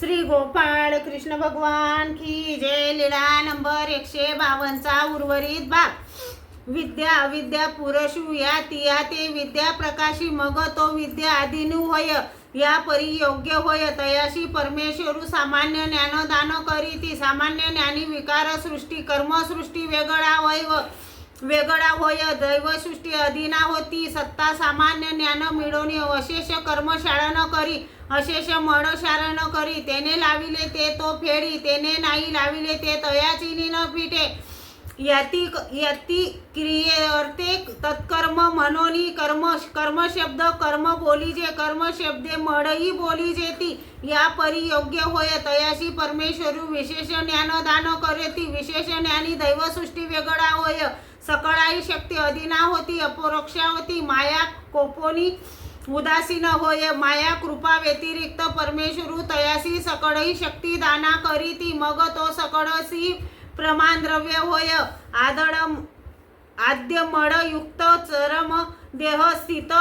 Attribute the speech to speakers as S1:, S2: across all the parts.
S1: श्री गोपाळ कृष्ण भगवान की जय। लीला नंबर 152 चा उर्वरित भाग। विद्या अविद्या पुरुषु या तिया ते विद्या प्रकाशी मग तो विद्या आदिनु होय या परी योग्य होय तयाशी परमेश्वरू सामान्य ज्ञानदान करीती। सामान्य ज्ञानी विकार सृष्टी कर्म सृष्टी वेगळा होय दैवसृष्टी अधीना होती। सत्ता सामान्य ज्ञान मिळवणे अशेष कर्मशाळा न करी अशेष मळशाळा न करी। तेने लाविले ते तो फेडी तेने नाही लाविले ते तयाची न फिटे। यती क्रियेअर्थे तत्कर्म मनोनी कर्म शब्द कर्म बोली जे कर्म शब्दे मळही बोली जेती या परी योग्य होय तयाशी परमेश्वरू विशेष ज्ञानदान करेती। विशेष ज्ञानी दैवसृष्टी वेगळा होय सकळाई शक्ती अधीना होती अपरोक्षा होती। माया कोपोनी उदासीन होय माया कृपा व्यतिरिक्त परमेश्वरू तयासी सकळही शक्ती दाना करीती। मग तो सकळसी प्रमाण द्रव्य होय आद्य मळ युक्त चरम देह स्थित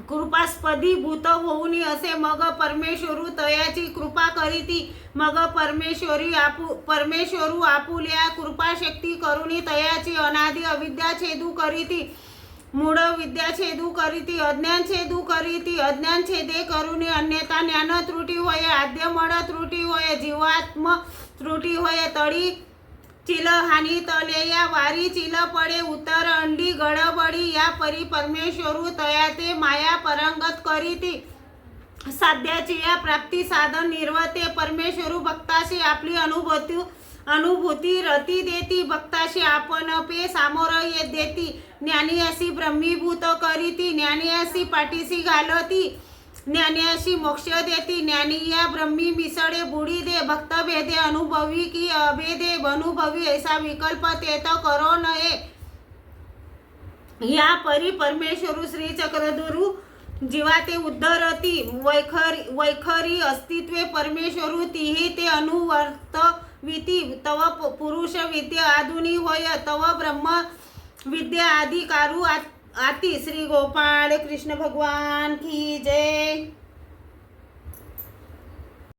S1: कृपास्पदी भूत होऊनी असे मग परमेश्वरू तयाची कृपा करीती। मग परमेश्वरू आपुल्या कृपाशक्ती करुणी तयाची अनादि अविद्या छेदू करीती। मूळ विद्या छेदू करीती अज्ञान छेदू करीती। अज्ञान छेदे करुणी अन्यथा ज्ञान त्रुटी होय आद्य मळ त्रुटी होय जीवात्म त्रुटी होय। तळी चिल हानी तलेया वारी चिल पडे उतर अंडी गडबडी या परी परमेश्वरू तया ते माया परंगत करीती। साध्याची या प्राप्ती साधन निर्वते परमेश्वरू भक्ताशी आपली अनुभूती रती देती। भक्ताशी आपण पे सामोरय देती। ज्ञानी अशी ब्रह्मीभूत करीती ज्ञानी अशी पाठीशी घालती ज्ञानी अशी मोक्ष देती। ज्ञानी या ब्रह्मी मिसळे बुडी दे भक्त भेदे अनुभवी की अभेदे अनुभवी ऐसा विकल्प तेत करो नये। या परी परमेश्वरू श्री चक्रधरू जीवा ते उद्धरती वैखरी अस्तित्वे परमेश्वरू तिही ते अनुवर्तविती। तव पुरुष विद्या आधुनी होय तव ब्रह्म विद्या आदि कारू आती। श्री गोपाळ कृष्ण भगवान की जय।